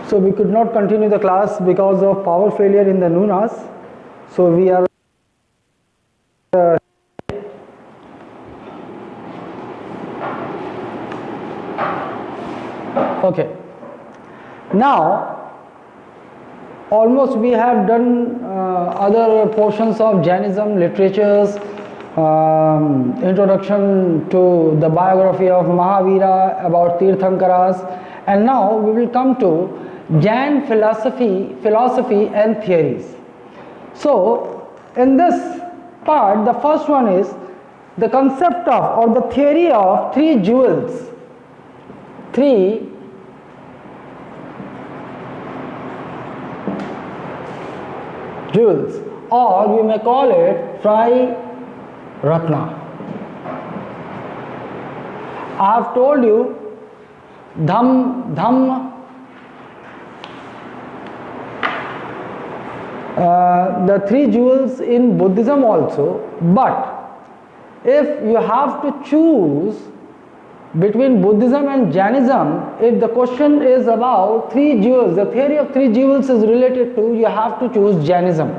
So we could not continue the class because of power failure in the Nunas. So we are okay. Now almost we have done other portions of Jainism literatures, introduction to the biography of Mahavira, about Tirthankaras, and now we will come to Jain philosophy and theories. So in this part, the first one is the concept of or the theory of three jewels. Three jewels, or you may call it Tri-Ratna. I have told you Dhamma, the three jewels in Buddhism also, but if you have to choose between Buddhism and Jainism, if the question is about three jewels, the theory of three jewels is related to, you have to choose Jainism.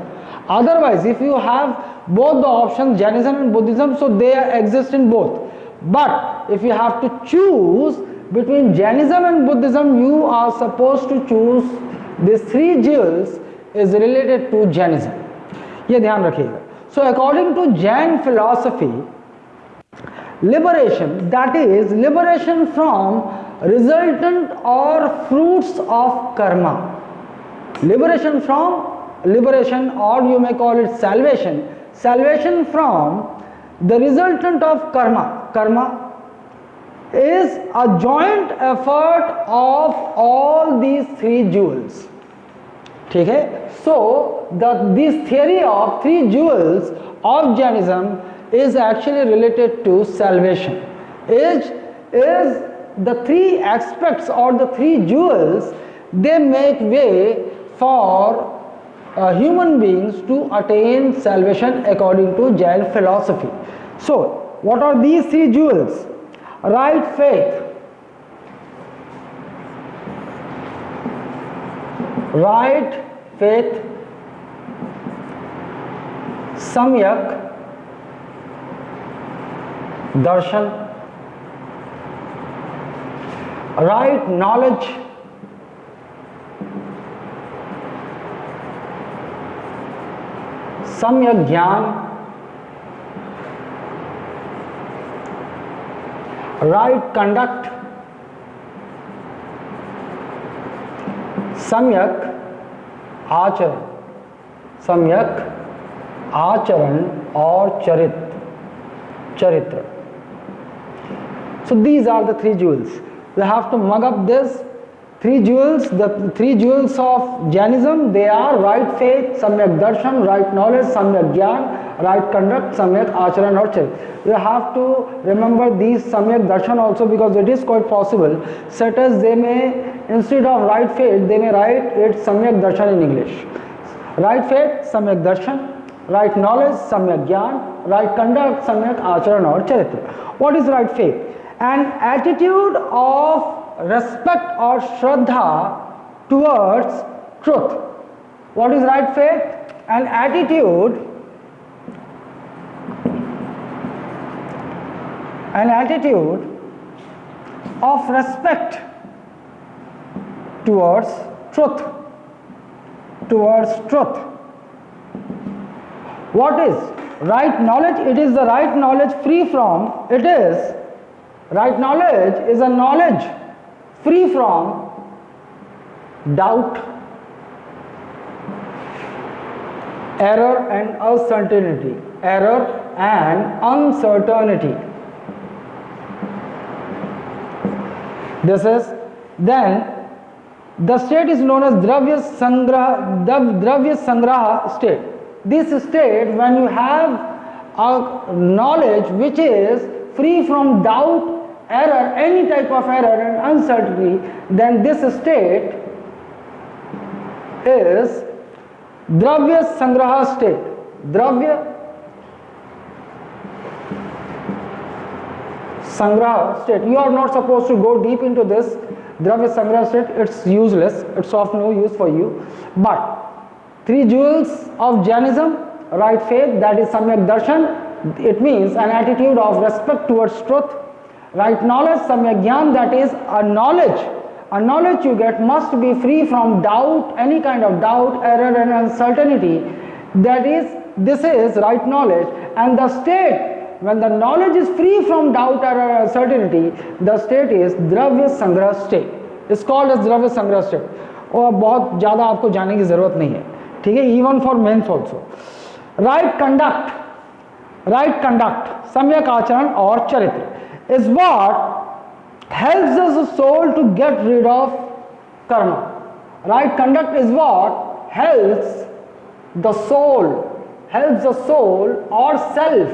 Otherwise, if you have both the options, Jainism and Buddhism, so they exist in both. But if you have to choose between Jainism and Buddhism, you are supposed to choose these three jewels is related to Jainism. ये ध्यान रखिएगा. So according to Jain philosophy, liberation, that is liberation from resultant or fruits of karma. Liberation or you may call it salvation from the resultant of karma. Karma is a joint effort of all these three jewels. ठीक है? So this theory of three jewels of Jainism is actually related to salvation. Is the three aspects or the three jewels, they make way for human beings to attain salvation according to Jain philosophy. So what are these three jewels? Right faith, Samyak darshan, right knowledge, samyak gyan, right conduct, samyak आचरण और charitra. So these are the three jewels. You have to mug up this three jewels. The three jewels of Jainism, they are right faith, samyak darshan, right knowledge, samyak gyan, right conduct, samyak acharan or charitra. You have to remember these samyak darshan also, because it is quite possible. Such as they may, instead of right faith, they may write it samyak darshan in English. Right faith, samyak darshan. Right knowledge, samyak gyan. Right conduct, samyak acharan or charitra. What is right faith? An attitude of respect or shraddha towards truth. What is right faith? An attitude of respect towards truth. What is right knowledge? It is the right knowledge free from, right knowledge is a knowledge free from doubt, error and uncertainty. This is, then the state is known as Dravya Sangraha state. This state, when you have a knowledge which is free from doubt, error, any type of error and uncertainty, then this state is Dravya Sangraha state. Dravya Sangraha state. You are not supposed to go deep into this. Dravya Sangrah state, it's useless, it's of no use for you. But three jewels of Jainism: right faith, that is Samyak Darshan, it means an attitude of respect towards truth. Right knowledge, Samyak Gyan, that is a knowledge you get must be free from doubt, any kind of doubt, error and uncertainty. That is, this is right knowledge. And the state, when the knowledge is free from doubt, error and uncertainty, the state is Dravya Sangrah state. It's called as Dravya Sangrah state. और बहुत ज़्यादा आपको जाने की ज़रूरत नहीं है, ठीक है, even for men also. Right conduct, सम्यक आचरण और चरित्र is what helps us the soul to get rid of karma. Right conduct is what helps the soul or self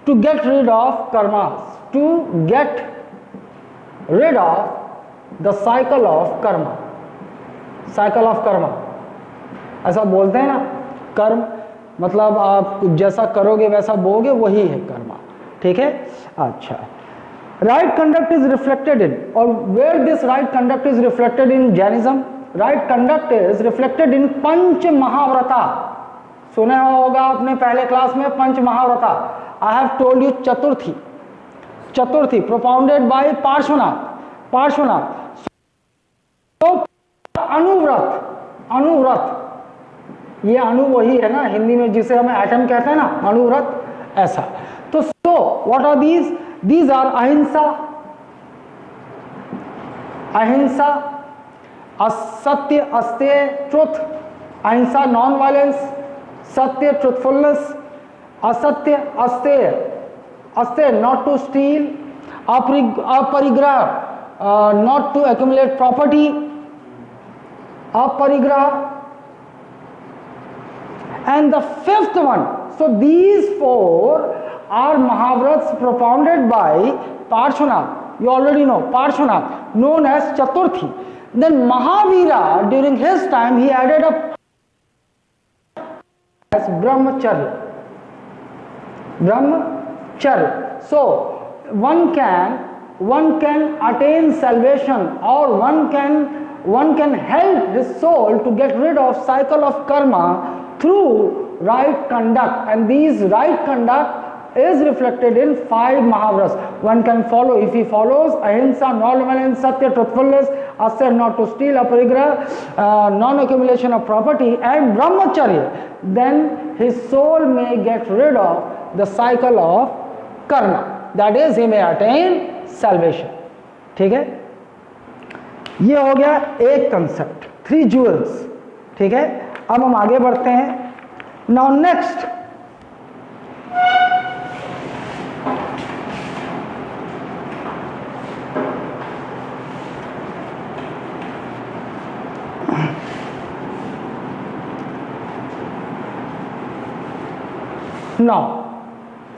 to get rid of karmas, to get rid of the cycle of karma. ऐसा बोलते हैं ना, कर्म मतलब आप जैसा करोगे वैसा बोगे, वही है कर्मा, ठीक है. अच्छा, right conduct is reflected in, or where this right conduct is reflected in Jainism? Right conduct is reflected in Panch Mahavrata. सुना होगा आपने पहले क्लास में पंच महाव्रता. I have told you Chaturthi propounded by Parshvanath. So Anuvrat, ये अणु वही है ना हिंदी में जिसे हमें एटम कहते हैं ना, अणुव्रत, ऐसा. तो what are these? These are ahimsa, asatya, asteya, truth, ahimsa, non-violence, satya, truthfulness, asatya, asteya, not to steal, aparigraha, not to accumulate property, aparigraha. And the fifth one, so these four are Mahavrats propounded by Parshvanath. You already know Parshvanath, known as Chaturthi. Then Mahavira, during his time, he added up as Brahmacharya. So one can attain salvation, or one can help his soul to get rid of cycle of karma through right conduct, and these right conduct is reflected in 5 Mahavrats. One can follow, if he follows ahimsa, non-violence, satya, truthfulness, asteya, not to steal, aparigraha, non-accumulation of property, and brahmacharya, then his soul may get rid of the cycle of karma. That is, he may attain salvation. ठीक है, ये हो गया एक concept, 3 jewels. ठीक है, अब हम आगे बढ़ते हैं. Now next, now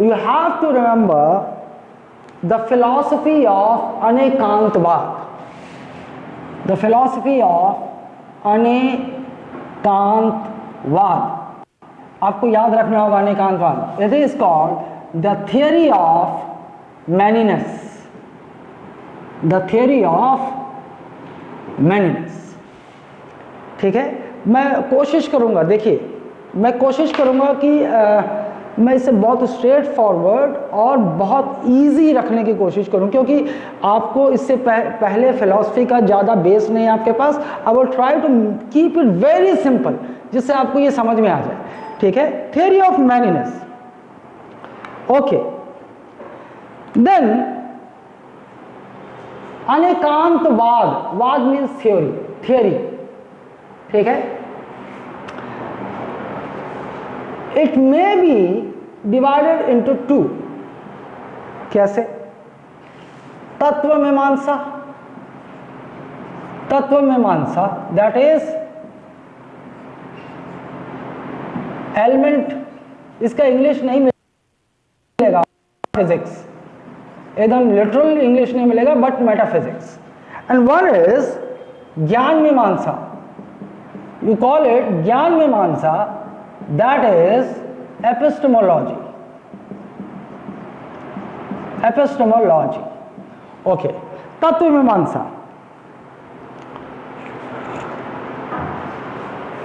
you have to remember the philosophy of Anekantvad. The philosophy of Anekantavada आपको याद रखना होगा. Anekantavada, it is called the theory of manyness. The theory of manyness. ठीक है, मैं कोशिश करूंगा, देखिए मैं कोशिश करूंगा कि मैं इसे बहुत स्ट्रेट फॉरवर्ड और बहुत इजी रखने की कोशिश करूं, क्योंकि आपको इससे पहले फिलॉसफी का ज़्यादा बेस नहीं है आपके पास. I will try to keep it very simple, जिससे आपको ये समझ में आ जाए. ठीक है, theory of manyness. Okay, then Anekantavada, वाद मीन्स थियरी. ठीक है, it may be divided into 2. कैसे? तत्व मीमांसा, that is एलिमेंट, इसका इंग्लिश नहीं मिलेगा, फिजिक्स, एकदम लिटरल इंग्लिश नहीं मिलेगा, but metaphysics. And one is ज्ञान मीमांसा. यू कॉल इट ज्ञान मीमांसा, that is epistemology. Okay, तत्व मीमांसा।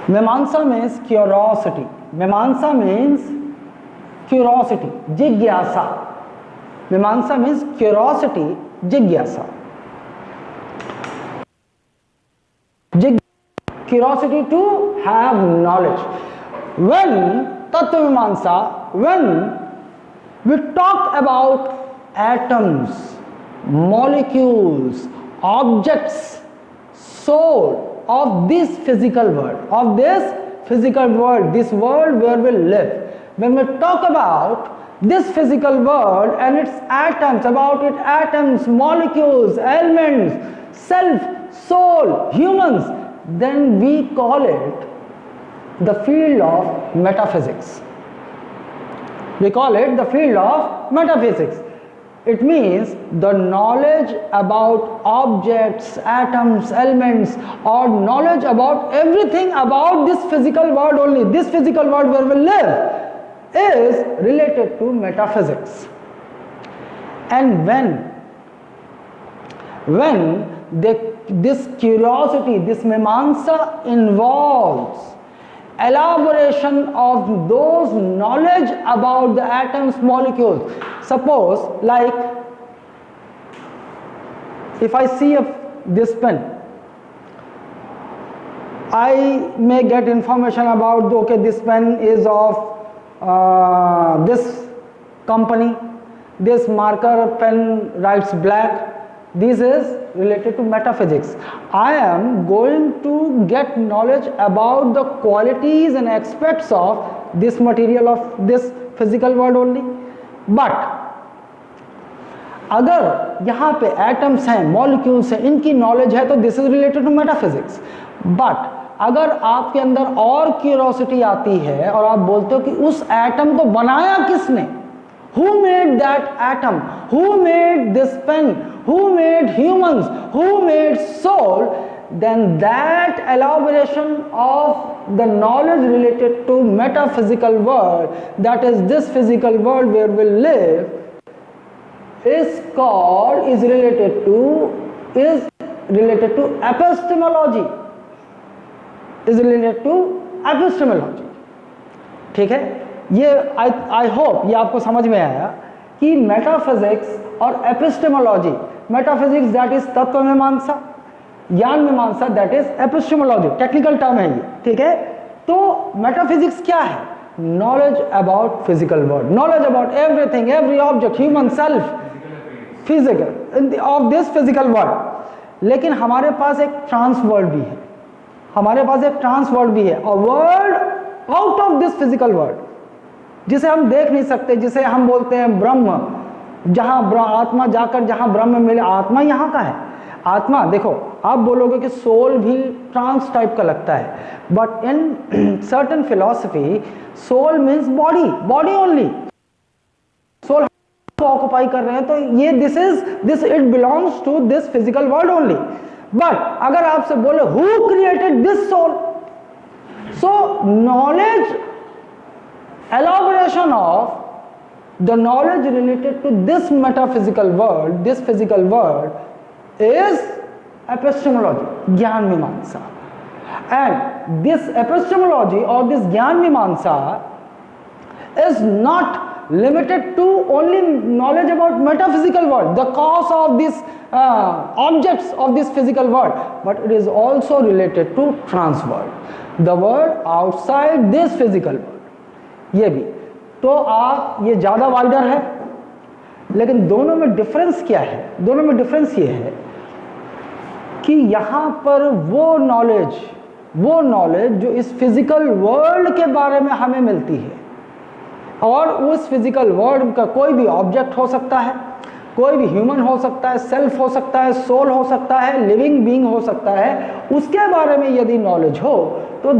मीमांसा मीन्स क्यूरोसिटी, मीमांसा मीन्स क्यूरोसिटी, जिज्ञासा। मीमांसा मीन्स क्यूरोसिटी, जिज्ञासा। Curiosity to have knowledge. When Tattva Mimamsa, when we talk about atoms, molecules, objects, soul of this physical world, this world where we live, when we talk about this physical world and its atoms, about its atoms, molecules, elements, self, soul, humans, then we call it the field of metaphysics. We call it the field of metaphysics. It means the knowledge about objects, atoms, elements, or knowledge about everything about this physical world only, this physical world where we live, is related to metaphysics. And when this curiosity, this mimamsa involves elaboration of those knowledge about the atoms, molecules. Suppose, like, if I see this pen, I may get information about, okay, this pen is of this company, this marker pen writes black. This is related to metaphysics. I am going to get knowledge about the qualities and aspects of this material of this physical world only. But अगर यहाँ पे atoms हैं, molecules हैं, इनकी knowledge है तो this is related to metaphysics. But अगर आपके अंदर और क्यूरोसिटी आती है और आप बोलते हो कि उस एटम को बनाया किसने, who made that atom, who made this pen, who made humans, who made soul, then that elaboration of the knowledge related to metaphysical world, that is this physical world where we live, is related to epistemology, is related to epistemology. ठीक है, ये I hope ये आपको समझ में आया कि metaphysics और एपिस्टेमोलॉजी, मेटाफिजिक्स दैट इज तत्व मीमांसा, ज्ञान मीमांसा that is epistemology, technical term है ये. ठीक है, तो मेटाफिजिक्स क्या है? Knowledge about physical world, knowledge about everything, every object, human self, physical of this physical world. लेकिन हमारे पास एक ट्रांस वर्ल्ड भी है, हमारे पास एक ट्रांस वर्ल्ड भी है, a world out of this physical world, जिसे हम देख नहीं सकते, जिसे हम बोलते हैं ब्रह्म, जहां आत्मा जाकर जहां ब्रह्म मिले. आत्मा यहाँ का है. आत्मा देखो, आप बोलोगे कि सोल भी ट्रांस टाइप का लगता है, but in certain philosophy soul means body, body only. Soul को ऑक्युपाई कर रहे हैं तो ये this it belongs to this physical world only. But अगर आपसे बोले who created this soul, so knowledge, elaboration of the knowledge related to this metaphysical world, this physical world, is epistemology, Gyan Mimamsa. And this epistemology or this Gyan Mimamsa is not limited to only knowledge about metaphysical world, the cause of these objects of this physical world, but it is also related to trans world, the world outside this physical world. ये भी तो आप, ये ज़्यादा wider है, लेकिन दोनों में डिफरेंस क्या है? दोनों में डिफरेंस ये है कि यहाँ पर वो नॉलेज जो इस फिजिकल वर्ल्ड के बारे में हमें मिलती है, और उस फिजिकल वर्ल्ड का कोई भी ऑब्जेक्ट हो सकता है, कोई भी ह्यूमन हो सकता है, सेल्फ हो सकता है, सोल हो सकता है, लिविंग बीइंग हो सकता है, उसके बारे में यदि नॉलेज हो तो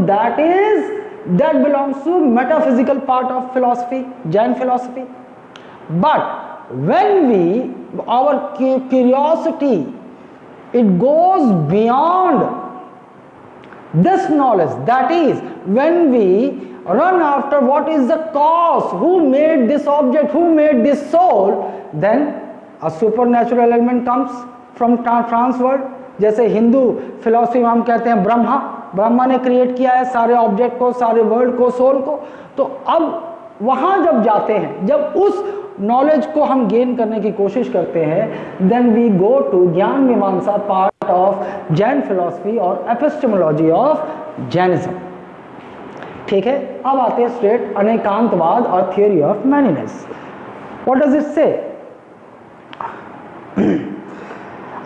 that belongs to metaphysical part of philosophy, Jain philosophy. But when our curiosity, it goes beyond this knowledge, that is when we run after what is the cause, who made this object, who made this soul, then a supernatural element comes, from trans world, जैसे Hindu philosophy में हम कहते हैं ब्रह्मा ने create किया है सारे object को, सारे वर्ल्ड को, सोल को। तो अब वहाँ जब जाते हैं, जब उस नॉलेज को हम गेन करने की कोशिश करते हैं, देन वी गो टू ज्ञान मीमांसा पार्ट ऑफ जैन फिलॉसफी और एपिस्टेमोलॉजी ऑफ जैनिज्म। ठीक है, अब आते हैं स्ट्रेट अनेकांतवाद और theory of manyness. What does it say?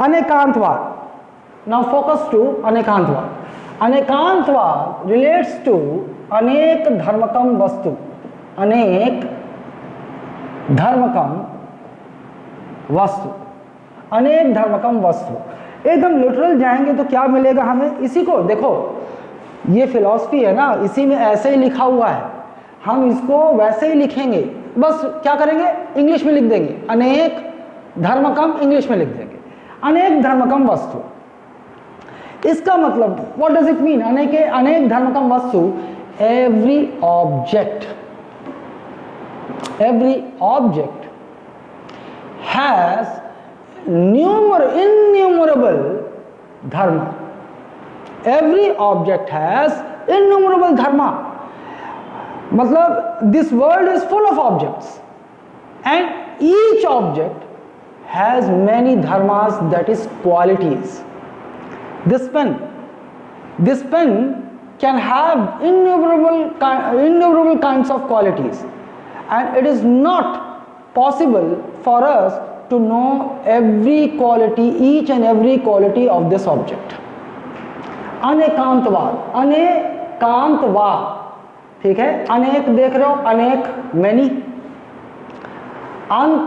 Anekantavada, now focus to Anekantavada. Anekantavada relates to अनेक धर्मकम वस्तु, अनेक धर्मकम वस्तु, अनेक धर्मकम वस्तु। एकदम लिटरल जाएंगे तो क्या मिलेगा हमें? इसी को देखो, ये फिलॉसफी है ना, इसी में ऐसे ही लिखा हुआ है, हम इसको वैसे ही लिखेंगे, बस क्या करेंगे, इंग्लिश में लिख देंगे, अनेक धर्मकम, इंग्लिश में लिख देंगे अनेक धर्मकम वस्तु। इसका मतलब व्हाट डज इट मीन? अनेक धर्मकम वस्तु, every object has innumerable dharma. Every object has innumerable dharma. मतलब this world is full of objects and each object has many dharmas, that is qualities. This pen can have innumerable kinds of qualities, and it is not possible for us to know every quality, each and every quality of this object. Anekantavada, ठीक है, अनेक देख रहे हो, अनेक many, अंत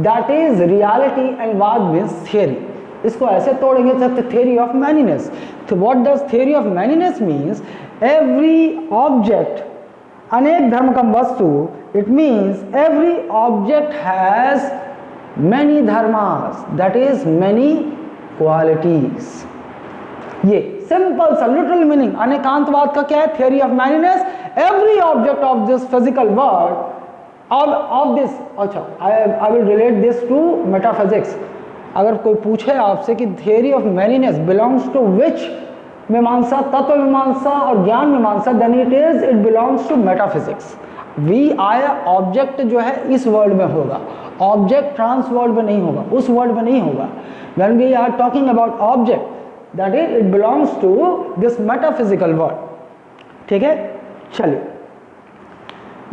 that is reality and वाद means theory. इसको ऐसे तोड़ेंगे तो थियरी ऑफ मैनीनेस। तो what does theory of manyness means? Every object, अनेक धर्मकम वस्तु, it means every object has many dharmas, that is many qualities. ये सिंपल सा लिटरल मीनिंग अनेकांतवाद का क्या है? Theory of manyness, every object of this physical world of this, अच्छा I will relate this to metaphysics. अगर कोई पूछे आपसे कि theory of manyness belongs to which मीमांसा, तत्व मीमांसा और ज्ञान मीमांसा, then it belongs to metaphysics. We आया ऑब्जेक्ट जो है इस वर्ल्ड में होगा, ऑब्जेक्ट ट्रांस वर्ल्ड में नहीं होगा, उस वर्ल्ड में नहीं होगा। When we are talking about object, that is it belongs to this metaphysical world. ठीक है, चलिए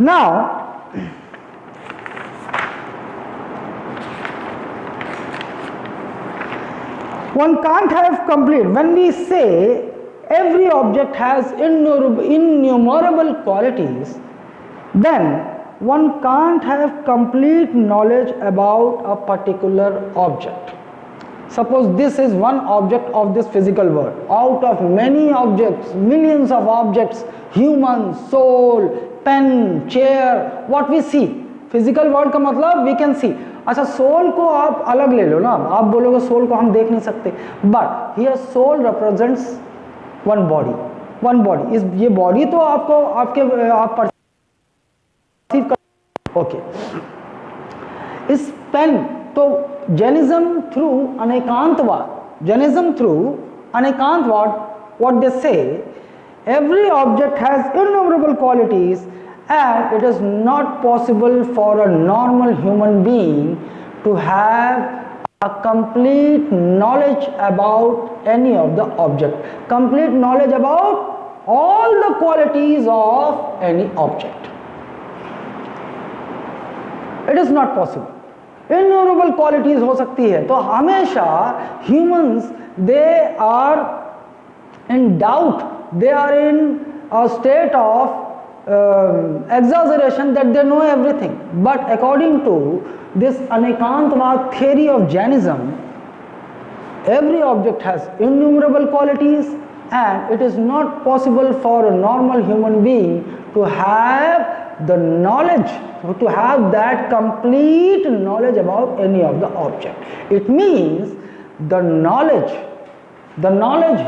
now one can't have complete, when we say every object has innumerable qualities, then one can't have complete knowledge about a particular object. Suppose this is one object of this physical world, out of many objects, millions of objects, human, soul, pen, chair, what we see, physical world का मतलब we can see। अच्छा, soul को आप अलग ले लो ना, आप बोलोगे सोल को हम देख नहीं सकते, but here soul represents one body, इस ये बॉडी तो आपको आप परसीव कर, ओके। इस पेन तो Jainism through Anekantavada, what they से, every object has innumerable qualities and it is not possible for a normal human being to have a complete knowledge about any of the object, complete knowledge about all the qualities of any object. It is not possible. Innumerable qualities हो सकती है, तो हमेशा humans they are in doubt, they are in a state of exaggeration that they know everything. But according to this Anekantavad theory of Jainism, every object has innumerable qualities and it is not possible for a normal human being to have the knowledge, to have that complete knowledge about any of the object. It means the knowledge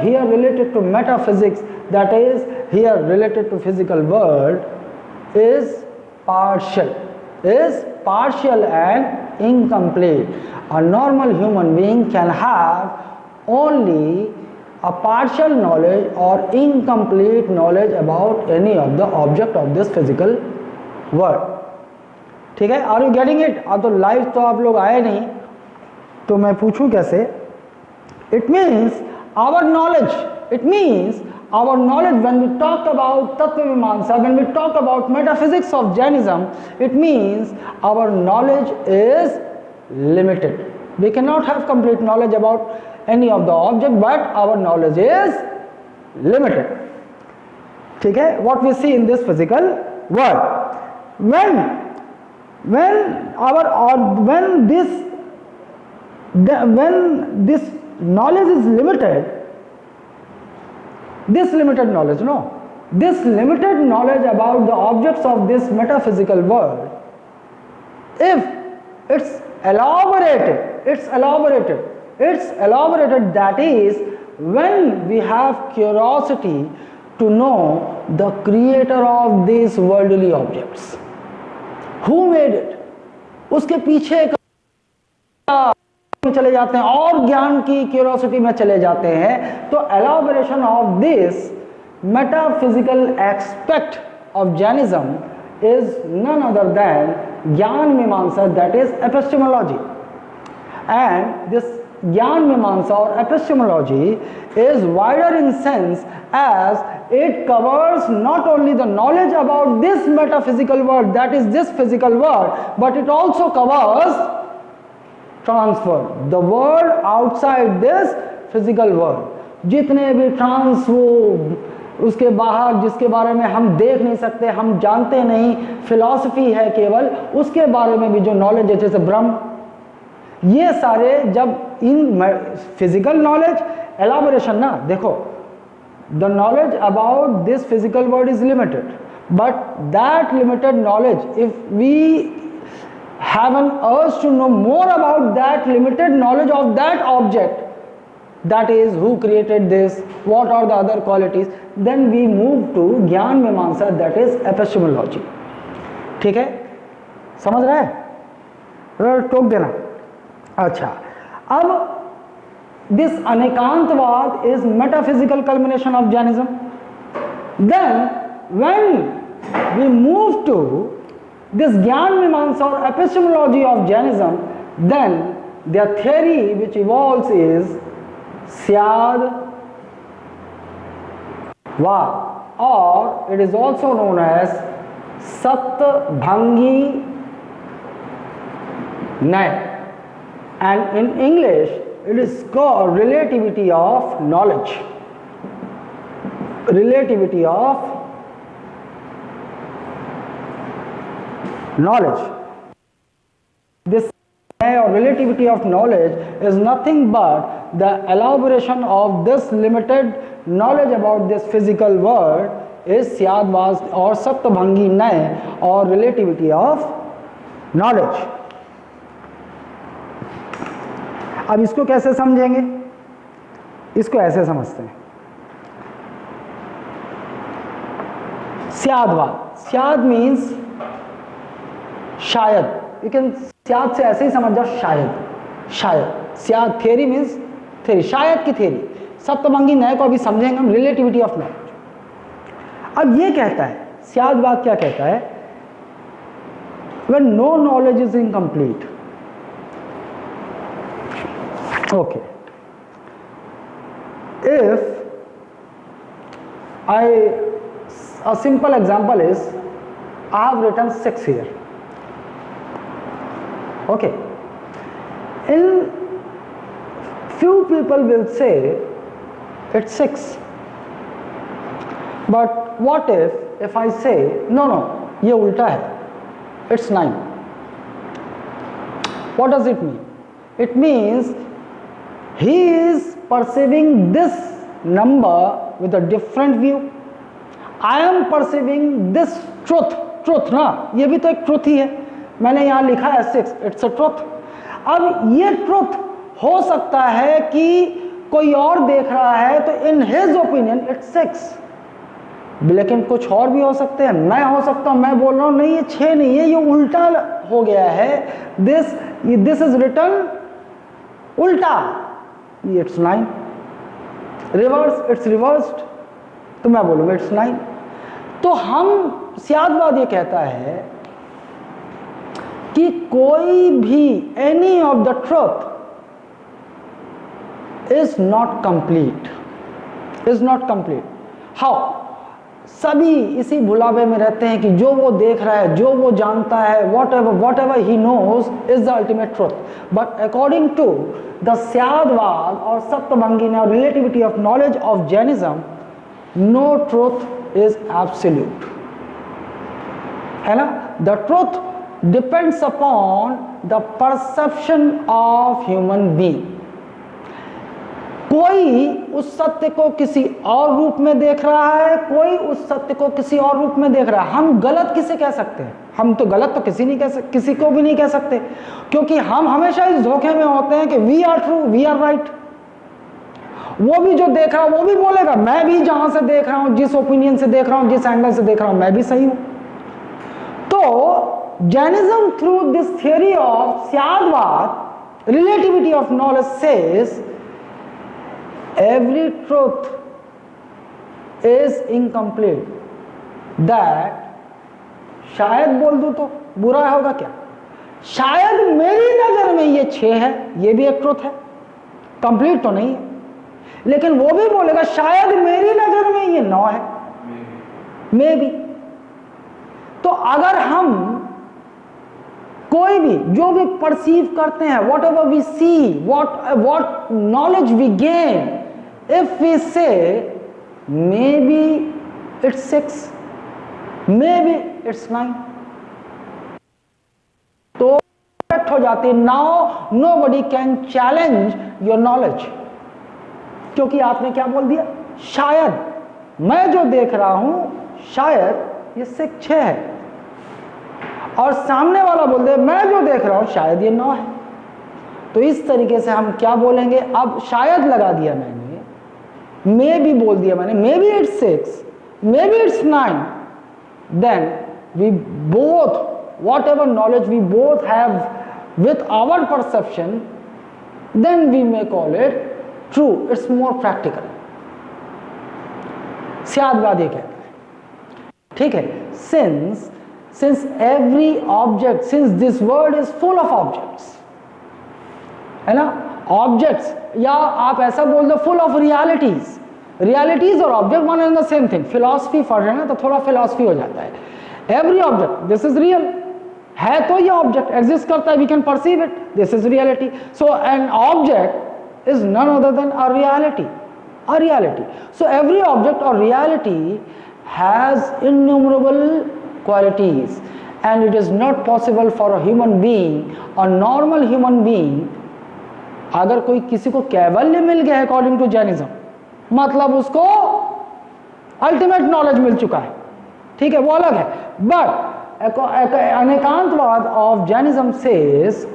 here related to metaphysics, that is here related to physical world, is partial and incomplete. A normal human being can have only a partial knowledge or incomplete knowledge about any of the object of this physical world. ठीक है, are you getting it? अब तो live तो आप लोग आए नहीं, तो मैं पूछूं कैसे? It means our knowledge, it means our knowledge, when we talk about Tattva Mimamsa, when we talk about metaphysics of Jainism, it means our knowledge is limited. We cannot have complete knowledge about any of the object, but our knowledge is limited. ठीक है, what we see in this physical world. When this knowledge is limited, this limited knowledge about the objects of this metaphysical world, if it's elaborated, that is, when we have curiosity to know the creator of these worldly objects, who made it, उसके पीछे में चले जाते हैं और ज्ञान की curiosity में चले जाते हैं, तो elaboration of this metaphysical aspect of Jainism is none other than ज्ञान मीमांसा, that is epistemology. And this ज्ञान मीमांसा और epistemology is wider in sense as it covers not only the knowledge about this metaphysical world, that is this physical world, but it also covers transfer the world outside this physical world. जितने भी trans वो उसके बाहर जिसके बारे में हम देख नहीं सकते, हम जानते नहीं, फिलॉसफी है केवल, उसके बारे में भी जो नॉलेज है, जैसे ब्रह्म, ये सारे जब इन फिजिकल नॉलेज एलाबोरेशन ना, देखो the knowledge about this physical world is limited, but that limited knowledge, if we have an urge to know more about that limited knowledge of that object, that is who created this, what are the other qualities, then we move to ज्ञान मीमांसा, that is epistemology. ठीक है, समझ रहे हैं? टोक देना. अच्छा, अब this Anekantvad is metaphysical culmination of Jainism. Then when we move to this Gyan Mimamsa or epistemology of Jainism, then their theory which evolves is Syadvad, or it is also known as Satyabhangi Nyaya, and in English it is called relativity of knowledge. Relativity of knowledge. This or relativity of knowledge is nothing but the elaboration of this limited knowledge about this physical world is Syadvad or Satyabhangi Nyaya, or relativity of knowledge. अब इसको कैसे समझेंगे? इसको ऐसे समझते हैं. स्यादवाद, स्याद means शायद, you can स्याद से ऐसे ही समझ जाओ, शायद, शायद. स्याद थियरी मीन्स थियरी, शायद की थियरी. सप्तभंगी न्याय को अभी समझेंगे हम, रिलेटिविटी ऑफ नॉलेज. अब ये कहता है, स्यादवाद क्या कहता है? When no knowledge is incomplete. Okay, if a simple example is, I have written 6 here. Okay, in few people will say it's 6, but what if I say no, ये उल्टा है, it's 9. What does it mean? It means he is perceiving this number with a different view. I am perceiving this truth ना, ये भी तो एक truth ही है. मैंने यहाँ लिखा है 6, it's a truth. अब ये truth हो सकता है कि कोई और देख रहा है तो in his opinion it's 6, लेकिन कुछ और भी हो सकते हैं. मैं हो सकता हूँ, मैं बोल रहा हूँ नहीं ये 6 नहीं है, ये उल्टा हो गया है. This दिस इज रिटन उल्टा, इट्स 9, रिवर्स इट्स रिवर्स्ड, तो मैं बोलूंगा इट्स 9। तो हम सियादवाद ये कहता है कि कोई भी any of the truth is not complete, is not complete. How? सभी इसी भुलावे में रहते हैं कि जो वो देख रहा है, जो वो जानता है, whatever he knows is the ultimate truth. But according to the Syadvada और सप्तभंगी और relativity of knowledge of Jainism, no truth is absolute, है ना। The truth depends upon the perception of human being. कोई उस सत्य को किसी और रूप में देख रहा है, कोई उस सत्य को किसी और रूप में देख रहा है। हम गलत किसे कह सकते हैं? हम तो गलत तो किसी को भी नहीं कह सकते, क्योंकि हम हमेशा इस धोखे में होते हैं कि we are true, we are right. वो भी जो देख रहा है वो भी बोलेगा मैं भी जहां से देख रहा हूं, जिस ओपिनियन से देख रहा हूं, जिस एंगल से देख रहा हूं, मैं भी सही हूं। तो Jainism through this theory of Syadvada, relativity of knowledge, says every truth is incomplete, that शायद बोल दूं तो बुरा होगा क्या, शायद मेरी नजर में ये 6 है, ये भी एक ट्रुथ है, कंप्लीट तो नहीं है। लेकिन वो भी बोलेगा शायद मेरी नजर में ये 9 है, मे बी। तो अगर हम कोई भी जो भी परसीव करते हैं, whatever we see, what knowledge we gain, if we say maybe it's 6, maybe it's 9, तो करेक्ट हो जाती है। Now nobody can challenge your knowledge, क्योंकि आपने क्या बोल दिया, शायद मैं जो देख रहा हूं शायद ये 6 है, और सामने वाला बोल दे मैं जो देख रहा हूं शायद ये 9 है। तो इस तरीके से हम क्या बोलेंगे, अब शायद लगा दिया मैंने, मे भी बोल दिया मैंने, maybe it's 6, maybe it's 9, then we both, whatever knowledge we both have with our perception, then we may call it true, it's more practical. Syadvada ये कहते हैं, ठीक है। Since every object, since this world is full of objects, है ना, objects, या आप ऐसा बोल दो फुल ऑफ रियलिटीज। रियलिटीज और object one and the same thing. Philosophy पढ़ रहे हैं ना तो थोड़ा फिलॉसफी हो जाता है। Every object, this is real, है तो ये ऑब्जेक्ट एग्जिस्ट करता है, we can perceive it, this is reality. So an object is none other than a reality, a reality. So every object or reality has innumerable qualities, and it is not possible for a human being, a normal human being, अगर कोई किसी को कैवल्य मिल गया है according to Jainism, मतलब उसको ultimate knowledge मिल चुका है, ठीक है, वो अलग है। But Anekantavada of Jainism says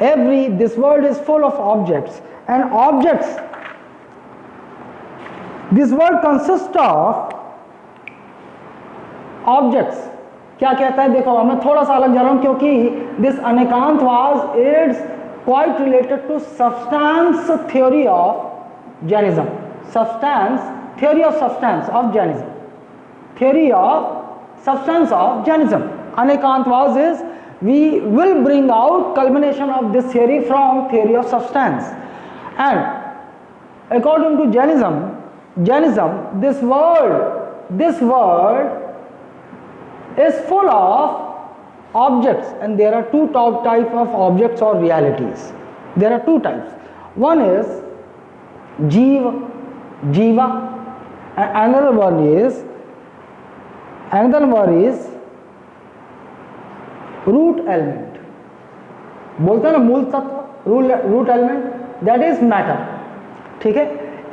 every, this world is full of objects, and objects, this world consists of objects। क्या कहता है, देखो मैं थोड़ा सा अलग जा रहा हूं, क्योंकि this Anekantavada is quite related to substance theory of Jainism, substance theory of substance of Jainism, theory of substance of Jainism. Anekantvad is, we will bring out culmination of this theory from theory of substance, and according to Jainism, this world is full of objects, and there are two top type of objects or realities. There are two types. One is jiva, and another one is root element, बोलते हैं ना मूल तत्व, root element, that is matter, ठीक है।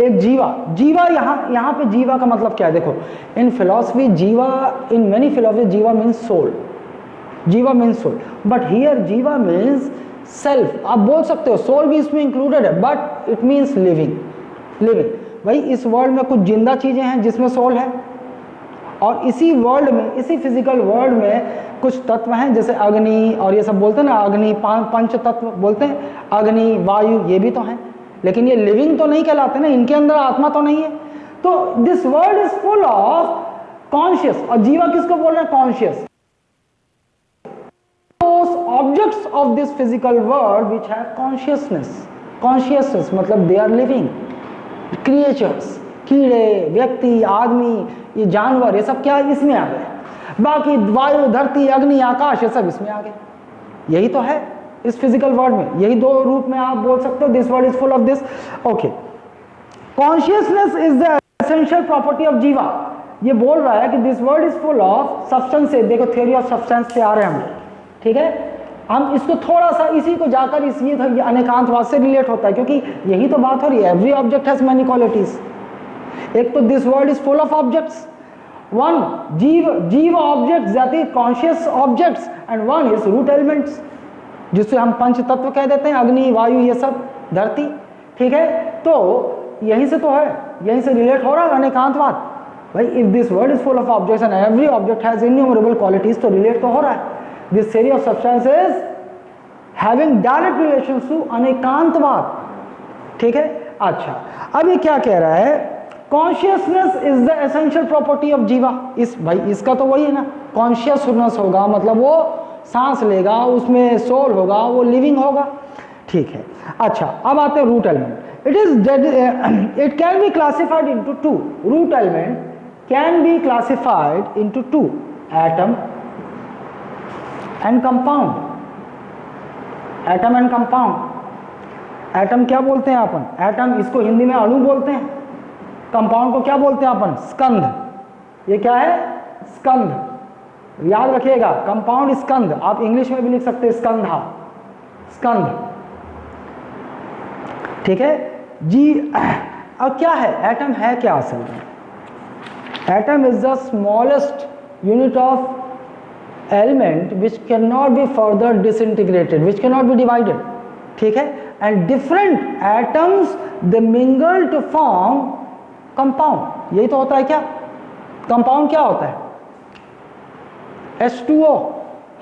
एक जीवा यहाँ पे जीवा का मतलब क्या है, देखो इन फिलॉसफी जीवा, इन मेनी फिलॉसफी जीवा मीन्स सोल, जीवा मीन्स सोल, बट हियर जीवा मीन्स सेल्फ। आप बोल सकते हो सोल भी इसमें इंक्लूडेड है, बट इट मीन्स लिविंग। भाई इस वर्ल्ड में कुछ जिंदा चीजें हैं जिसमें सोल है, और इसी वर्ल्ड में, इसी फिजिकल वर्ल्ड में कुछ तत्व हैं जैसे अग्नि और ये सब बोलते हैं ना, अग्नि पंच तत्व बोलते हैं, अग्नि वायु ये भी तो हैं, लेकिन ये लिविंग तो नहीं कहलाते ना, इनके अंदर आत्मा तो नहीं है। तो this world is full of conscious, और जीवा किसको बोल रहे हैं? Conscious. Objects of this physical world which have consciousness मतलब they are living creatures, कीड़े, व्यक्ति, आदमी, ये जानवर, ये सब क्या इसमें आ गए। बाकी वायु, धरती, अग्नि, आकाश ये सब इसमें आ गए। यही तो है इस फिजिकल वर्ल्ड में, यही दो रूप में आप बोल सकते हो, this world is full of this. Okay, consciousness is the essential property of जीवा। ये बोल रहा है कि this world is full of substance से, देखो थ्योरी ऑफ सब्सटेंस पे आ रहे हैं हम, ठीक है। हम इसको थोड़ा सा इसी को जाकर इसलिए अनेकांतवाद से रिलेट होता है क्योंकि यही तो बात हो रही है, every object has many qualities. एक तो this world is full of objects, one जीव objects that is conscious objects, and one is root elements जिससे हम पंच तत्व कह देते हैं, अग्नि, वायु, ये सब, धरती, ठीक है। तो यहीं से तो है, यहीं से रिलेट हो रहा है अनेकांतवाद। भाई if this world is full of objects and every object has innumerable qualities, तो रिलेट तो हो रहा है। This theory of substance is having direct relations to अनेकांतवाद, ठीक है। अच्छा, अब ये क्या कह रहा है? Consciousness is the essential property of जीवा। इस भाई इसका तो वही है ना, कॉन्शियसनेस होगा मतलब वो सांस लेगा, उसमें सोल होगा, वो लिविंग होगा, ठीक है। अच्छा, अब आते हैं root element. It can be classified into two, root element can be classified into two, atom and compound. Atom and compound. Atom क्या बोलते हैं अपन? एटम, इसको हिंदी में अणु बोलते हैं। कंपाउंड को क्या बोलते हैं अपन? स्कंध। ये क्या है? स्कंध। याद रखिएगा, कंपाउंड स्कंध, आप इंग्लिश में भी लिख सकते हैं स्कंधा, स्कंध, ठीक है जी। अब क्या है एटम? है क्या असल में? Atom is the smallest unit of element which cannot be further disintegrated, which cannot be divided, ठीक है। and different atoms they mingle to form compound। यही तो होता है क्या? कंपाउंड क्या होता है? H2O,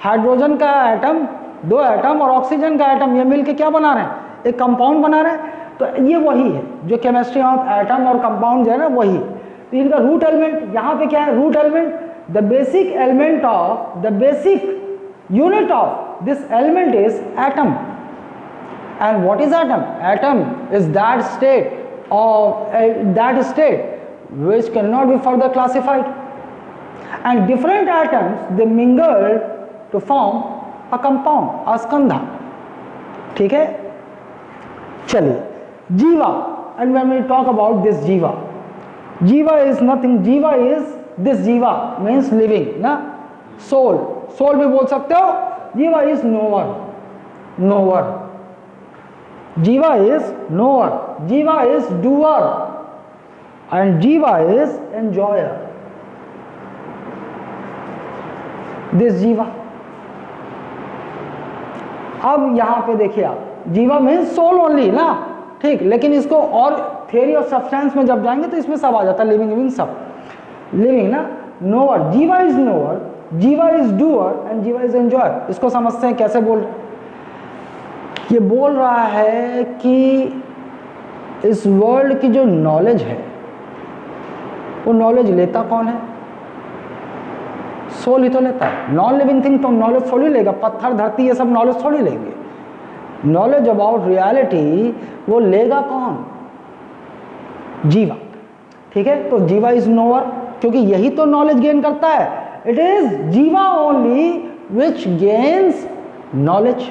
हाइड्रोजन का एटम, दो एटम और ऑक्सीजन का एटम, ये मिलके क्या बना रहे हैं? एक कंपाउंड बना रहे हैं। तो ये वही है जो केमिस्ट्री ऑफ एटम और कंपाउंड जो है ना, वही। तो इनका रूट एलिमेंट यहाँ पे क्या है? Root element, the basic element of, the basic unit of this element is atom. And what is atom? Atom is that state which cannot be further classified, and different atoms they mingle to form a compound, a skandha, ठीक है। चलिए, जीवा, and when we talk about this jiva is nothing, jiva is this jiva means living ना, soul, soul भी बोल सकते हो। jiva is knower, knower, jiva is knower, jiva is doer, and jiva is enjoyer, this jiva। अब यहां पे देखिए आप, जीवा मीन्स सोल ओनली ना, ठीक, लेकिन इसको और थियरी ऑफ सब्सटेंस में जब जाएंगे तो इसमें सब आ जाता है, लिविंग सब, लिविंग ना। नोअर, जीवा इज नोअर, जीवा इज डूअर एंड जीवा इज एंजॉयर। इसको समझते हैं कैसे बोल रहे हैं? ये बोल रहा है कि इस वर्ल्ड की जो नॉलेज है वो नॉलेज लेता कौन है? सोल ही तो लेता है। नॉन लिविंग थिंग तो नॉलेज थोड़ी लेगा, पत्थर, धरती, ये सब नॉलेज थोड़ी लेंगे। नॉलेज अबाउट रियलिटी वो लेगा कौन? जीवा, ठीक है। तो जीवा इज नोअर, क्योंकि यही तो नॉलेज गेन करता है। इट इज जीवा ओनली विच गेन्स नॉलेज।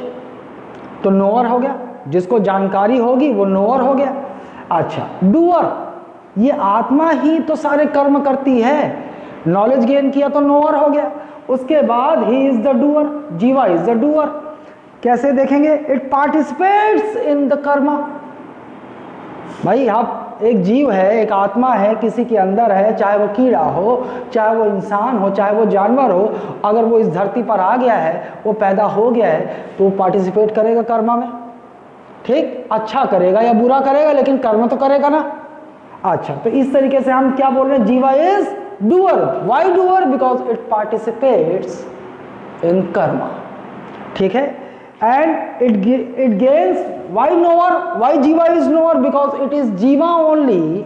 तो नोअर हो गया, जिसको जानकारी होगी वो नोअर हो गया। अच्छा, डूअर, ये आत्मा ही तो सारे कर्म करती है। नॉलेज गेन किया तो नोअर हो गया। उसके बाद ही इज द डूअर, जीवा इज द डूअर। कैसे देखेंगे? It participates in the Karma. भाई आप, एक जीव है, एक आत्मा है, किसी के अंदर है, चाहे वो कीड़ा हो, चाहे वो इंसान हो, चाहे वो जानवर हो, अगर वो इस धरती पर आ गया है, वो पैदा हो गया है, तो वो पार्टिसिपेट करेगा कर्मा में, ठीक। अच्छा करेगा या बुरा करेगा, लेकिन कर्म तो करेगा ना। अच्छा, तो इस तरीके से हम क्या बोल रहे हैं? जीवा is doer. Why doer? Because it participates in karma. ठीक है, and it gains. Why knower? Why jiva is knower? Because it is jiva only.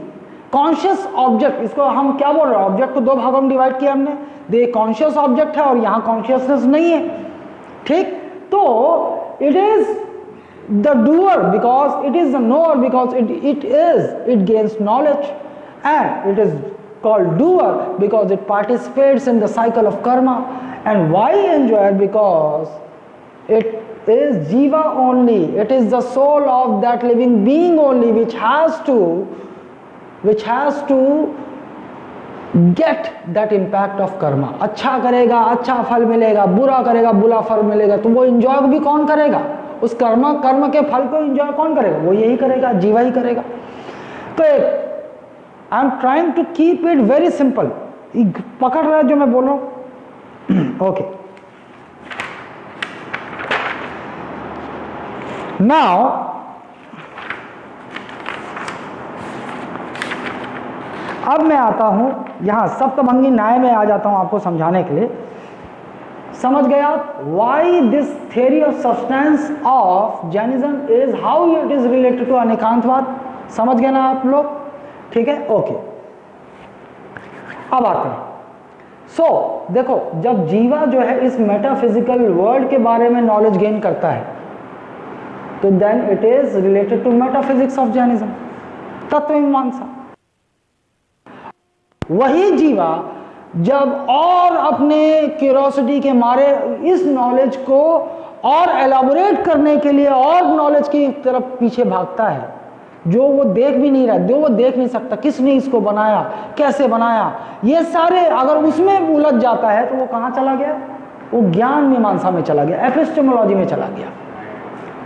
Conscious object, इसको हम क्या बोल रहे हैं, ऑब्जेक्ट को दो भागों में डिवाइड किया हमने, दे कॉन्शियस ऑब्जेक्ट है और यहाँ कॉन्शियसनेस नहीं है, ठीक, तो it is the doer because it is the knower because it gains knowledge, and it is called doer because it participates in the cycle of karma. And why enjoyer? Because it is jiva only, it is the soul of that living being only which has to get that impact of karma. अच्छा करेगा अच्छा फल मिलेगा, बुरा करेगा बुरा फल मिलेगा, तो वो एंजॉय भी कौन करेगा, उस कर्म के फल को एंजॉय कौन करेगा, वो यही करेगा, जीवा ही करेगा. तो I am trying to keep it very simple. पकड़ रहा है जो मैं बोल रहा हूं? ओके, नाउ अब मैं आता हूं यहां सप्तभंगी न्याय में आ जाता हूं आपको समझाने के लिए. समझ गए आप why this theory of substance of Jainism is how it is related to Anekantavada. समझ गए ना आप लोग? ठीक है, ओके. अब आते हैं. सो देखो, जब जीवा जो है इस मेटाफिजिकल वर्ल्ड के बारे में नॉलेज गेन करता है तो then it is related to metaphysics of Jainism, तत्वमीमांसा. वही जीवा जब और अपने क्यूरोसिटी के मारे इस नॉलेज को और एलाबोरेट करने के लिए और नॉलेज की तरफ पीछे भागता है, जो वो देख भी नहीं रहा, जो वो देख नहीं सकता, किसने इसको बनाया, कैसे बनाया, ये सारे अगर उसमें उलझ जाता है तो वो कहाँ चला गया, वो ज्ञान मीमांसा में चला गया, एपिस्टेमोलॉजी में चला गया.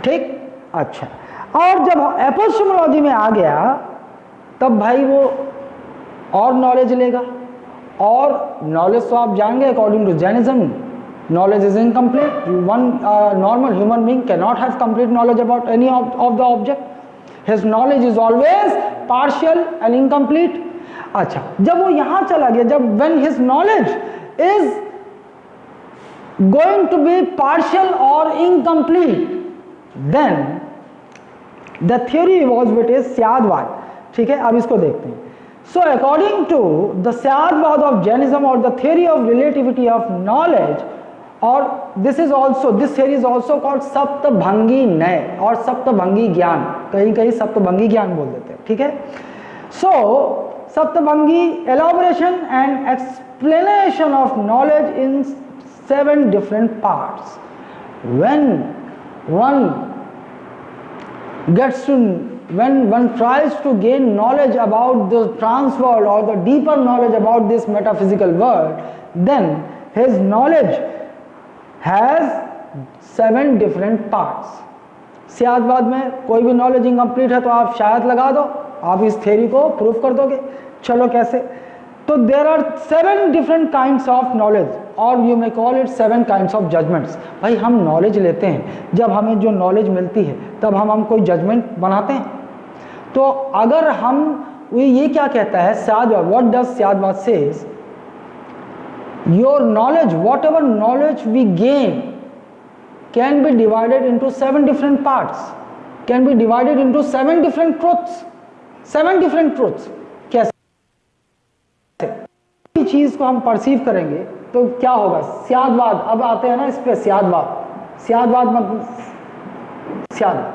ठीक, अच्छा. और जब एपिस्टेमोलॉजी में आ गया तब भाई वो और नॉलेज लेगा, और नॉलेज तो आप जानेंगे according to Jainism knowledge is incomplete. One normal human being can not have complete knowledge about any of the object. His knowledge is always partial and incomplete. अच्छा, जब वो यहां चला गया, जब when his knowledge is going to be partial और incomplete, then the theory was which is Syadvada. ठीक है, अब इसको देखते हैं. So according to the Syadvad of Jainism or the theory of relativity of knowledge, or this theory is also called सप्तभंगी न्याय और सप्तभंगी ज्ञान, कहीं कहीं सप्तभंगी ज्ञान बोल देते हैं. ठीक है, so सप्तभंगी elaboration and explanation of knowledge in 7 different parts. When one tries to gain knowledge about the trans world or the deeper knowledge about this metaphysical world, then his knowledge has 7 different parts. स्यादवाद में कोई भी knowledge incomplete है तो आप शायद लगा दो, आप इस थ्योरी को प्रूव कर दोगे. चलो कैसे? तो there are 7 different kinds of knowledge, और you may call it 7 kinds of judgments. भाई हम नॉलेज लेते हैं, जब हमें जो नॉलेज मिलती है तब हम कोई जजमेंट बनाते हैं. तो अगर हम ये क्या कहता है Syadvada, what does Syadvada says, your knowledge, whatever knowledge we gain can be divided into 7 different parts, can be divided into 7 different truths. 7 different truths. कैसे चीज को हम परसीव करेंगे तो क्या होगा? स्यादवाद. अब आते हैं ना इस पे, स्यादवाद मतलब स्यादवाद.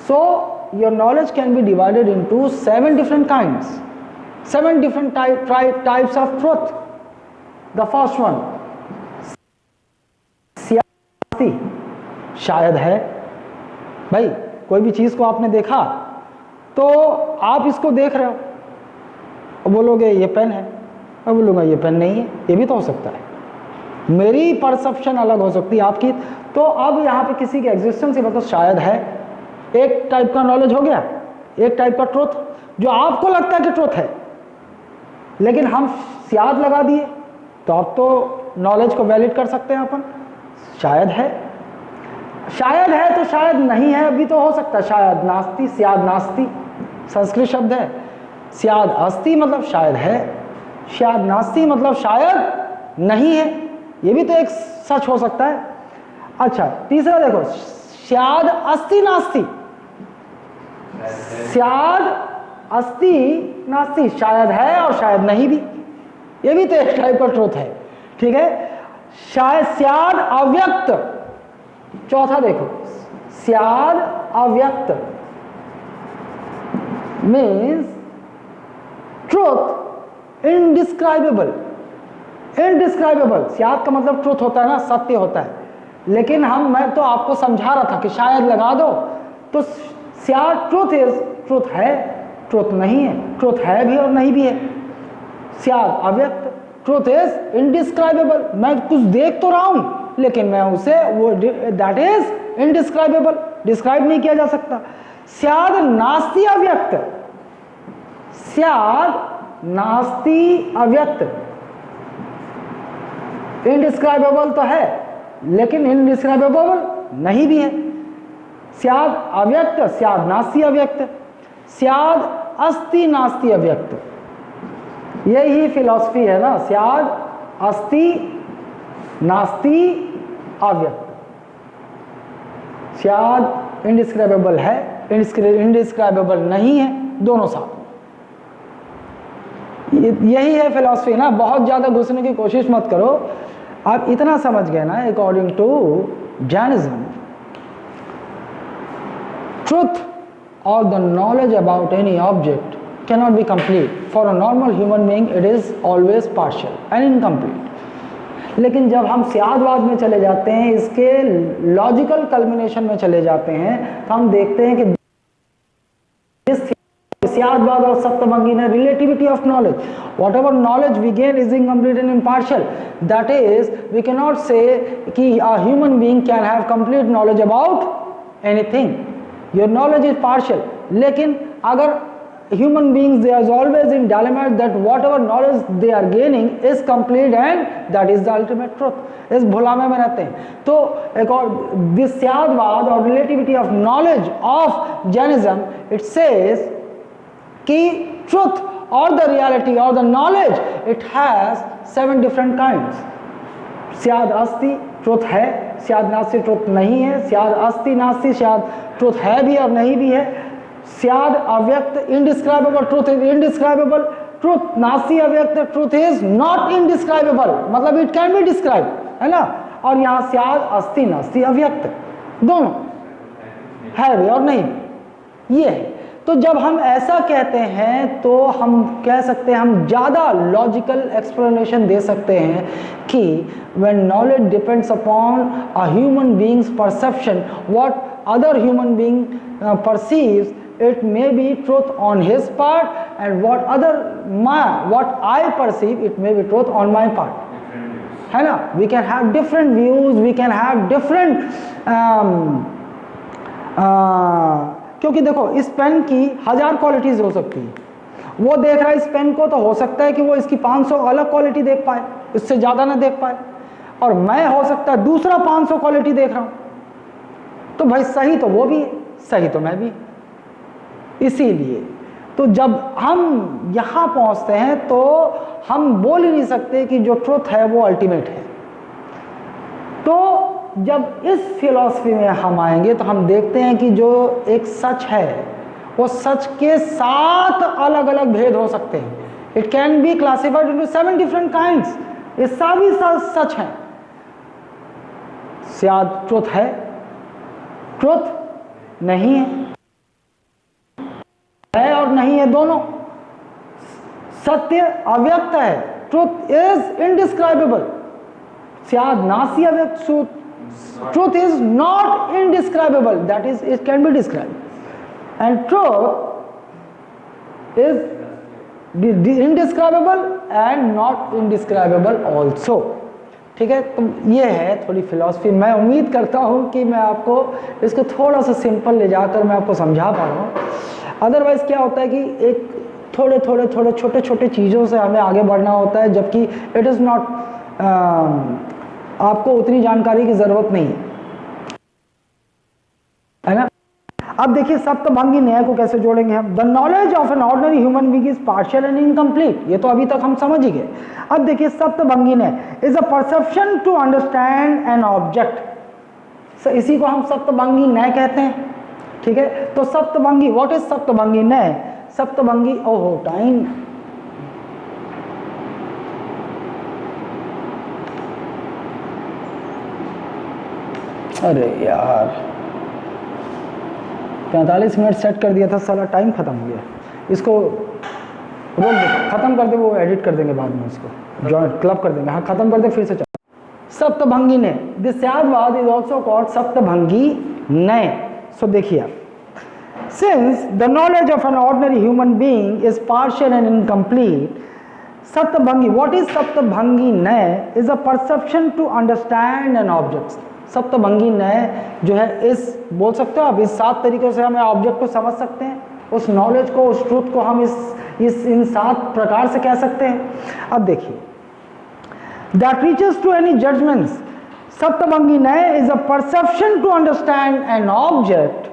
सो your knowledge can be divided into 7 different kinds, 7 different types of truth. The first one, शायद है. भाई कोई भी चीज को आपने देखा तो आप इसको देख रहे हो और बोलोगे ये पेन है, और बोलूँगा ये पेन नहीं है. ये भी तो हो सकता है, मेरी परसेप्शन अलग हो सकती है आपकी. तो अब यहाँ पे किसी के एग्जिस्टेंस से मतलब शायद है, एक टाइप का नॉलेज हो गया, एक टाइप का ट्रुथ जो आपको लगता है कि ट्रुथ है, लेकिन हम स्याद लगा दिए तो आप तो नॉलेज को वैलिड कर सकते हैं अपन. शायद है तो शायद नहीं है भी तो हो सकता है. शायद नास्ति, स्याद नास्ति संस्कृत शब्द है. स्याद अस्ति मतलब शायद है, शायद नास्ति मतलब शायद नहीं है, ये भी तो एक सच हो सकता है। अच्छा तीसरा देखो, शायद अस्ति नास्ति, शायद अस्ति नास्ति, शायद है और शायद नहीं भी, ये भी तो एक टाइप का ट्रुथ है, ठीक है। शायद अव्यक्त, चौथा देखो, शायद अव्यक्त मीन्स ट्रुथ इनडिस्क्राइबेबल, इनडिस्क्राइबेबल, शायद का मतलब ट्रुथ होता है ना, सत्य होता है, लेकिन मैं तो आपको समझा रहा था कि शायद लगा दो, तो शायद ट्रुथ इज, ट्रुथ है, ट्रुथ नहीं है, ट्रुथ है भी और नहीं भी है। शायद अव्यक्त, ट्रुथ इज इनडिस्क्राइबेबल, मैं कुछ देख तो रहा हूं लेकिन मैं उसे वो दैट इज इनडिस्क्राइबेबल, डिस्क्राइब नहीं किया जा सकता। शायद नास्ति अव्यक्त, शायद नास्ति अव्यक्त, इनडिस्क्राइबेबल तो है लेकिन इनडिस्क्राइबेबल नहीं भी है। शायद अव्यक्त, शायद नास्ति अव्यक्त, शायद अस्ति नास्ति अव्यक्त, यही फिलॉसफी है ना, शायद अस्ति नास्ति अव्यक्त, शायद इनडिस्क्राइबेबल है, इनडिस्क्राइबेबल नहीं है, दोनों साथ। यही है फिलॉसफी ना, बहुत ज्यादा घुसने की कोशिश मत करो, आप इतना समझ गए ना। अकॉर्डिंग टू जैनिज्म, ट्रुथ और the knowledge about any object cannot be complete. For a normal human being it is always partial and incomplete. लेकिन जब हम स्यादवाद में चले जाते हैं, इसके लॉजिकल कल्मिनेशन में चले जाते हैं, तो हम देखते हैं कि स्यादवाद और सप्तमंगी ने relativity of knowledge, whatever knowledge we gain is incomplete and impartial, that is we can not say कि a human being can have complete knowledge about anything, your knowledge is partial. लेकिन अगर human beings, they are always in dilemma that whatever knowledge they are gaining is complete and that is the ultimate truth, इस भुलामे में रहते हैं। तो एक और this स्यादवाद और relativity of knowledge of Jainism, it says कि ट्रुथ और द रियलिटी और the knowledge it has 7 different kinds. शायद अस्ति ट्रुथ है, शायद नास्ति ट्रुथ नहीं है, शायद अस्ति नास्ति शायद ट्रुथ है भी और नहीं भी है, शायद अव्यक्त indescribable, truth is indescribable, truth नास्ति अव्यक्त, ट्रुथ इज नॉट इनडिस्क्राइबेबल, मतलब इट कैन बी डिस्क्राइब, है ना। और यहाँ शायद अस्ति नास्ति अव्यक्त दोनों है भी और नहीं, ये है। तो जब हम ऐसा कहते हैं तो हम कह सकते हैं, हम ज़्यादा लॉजिकल एक्सप्लेनेशन दे सकते हैं कि when knowledge depends upon a human being's perception, what other human being perceives, it may be truth on his part, and what I perceive, it may be truth on my part, है ना। We can have different views, we can have different क्योंकि देखो इस pen की 1000 qualities हो सकती है, वो देख रहा है इस पेन को, तो हो सकता है कि वो इसकी 500 अलग क्वालिटी देख पाए, इससे ज़्यादा ना देख पाए, और मैं हो सकता है दूसरा 500 क्वालिटी देख रहा हूँ, तो भाई सही तो वो भी है, सही तो मैं भी। इसीलिए तो जब हम यहाँ पहुँचते हैं तो हम बोल ही नहीं सकते कि जो ट्रुथ है वो अल्टीमेट है। तो जब इस फिलॉसफी में हम आएंगे तो हम देखते हैं कि जो एक सच है वो सच के 7 अलग अलग भेद हो सकते हैं। It can be classified into 7 different kinds. ये सभी सच हैं। शायद ट्रुथ है, ट्रुथ नहीं है और नहीं है दोनों। सत्य अव्यक्त है, ट्रुथ इज इनडिस्क्राइबेबल। शायद नास्ति अव्यक्त, truth is not indescribable, that is it can be described, and truth is indescribable and not indescribable also। ठीक है, तो ये है थोड़ी फिलॉसफी। मैं उम्मीद करता हूँ कि मैं आपको इसको थोड़ा सा सिंपल ले जाकर मैं आपको समझा पा रहा हूँ। अदरवाइज क्या होता है कि एक थोड़े छोटे छोटे चीज़ों से हमें आगे बढ़ना होता है, जबकि इट इज़ नॉट आपको उतनी जानकारी की ज़रूरत नहीं है ना। अब देखिए सप्तभंगी न्याय को कैसे जोड़ेंगे हम। The knowledge of an ordinary human being is partial and incomplete, ये तो अभी तक हम समझ ही गए। अब देखिए सप्तभंगी न्याय is a perception to understand an object, इसी को हम सप्तभंगी न्याय कहते हैं। ठीक है, तो सप्तभंगी, व्हाट इज सप्तभंगी न्याय? सप्तभंगी, ओहो टाइम, अरे यार 45 मिनट सेट कर दिया था, साला टाइम खत्म हो गया। इसको रोक दे, खत्म कर दे, वो एडिट कर देंगे बाद में, इसको जॉइन क्लब कर देंगे। हाँ खत्म कर दे, फिर से चल। Saptabhangi Nyaya, this Syadvada is also called Saptabhangi Nyaya. So देखिए आप, since the knowledge of an ordinary human being is partial and incomplete, Saptabhangi, what is सप्तभंगी न्याय? Is a perception to understand an object. Saptabhangi Nyaya जो है, इस बोल सकते हो आप, इस 7 तरीकों से हमें ऑब्जेक्ट को समझ सकते हैं, उस नॉलेज को, उस ट्रूथ को हम इस इन 7 प्रकार से कह सकते हैं। अब देखिए, that reaches to any judgments, Saptabhangi न्याय is a perception to understand an object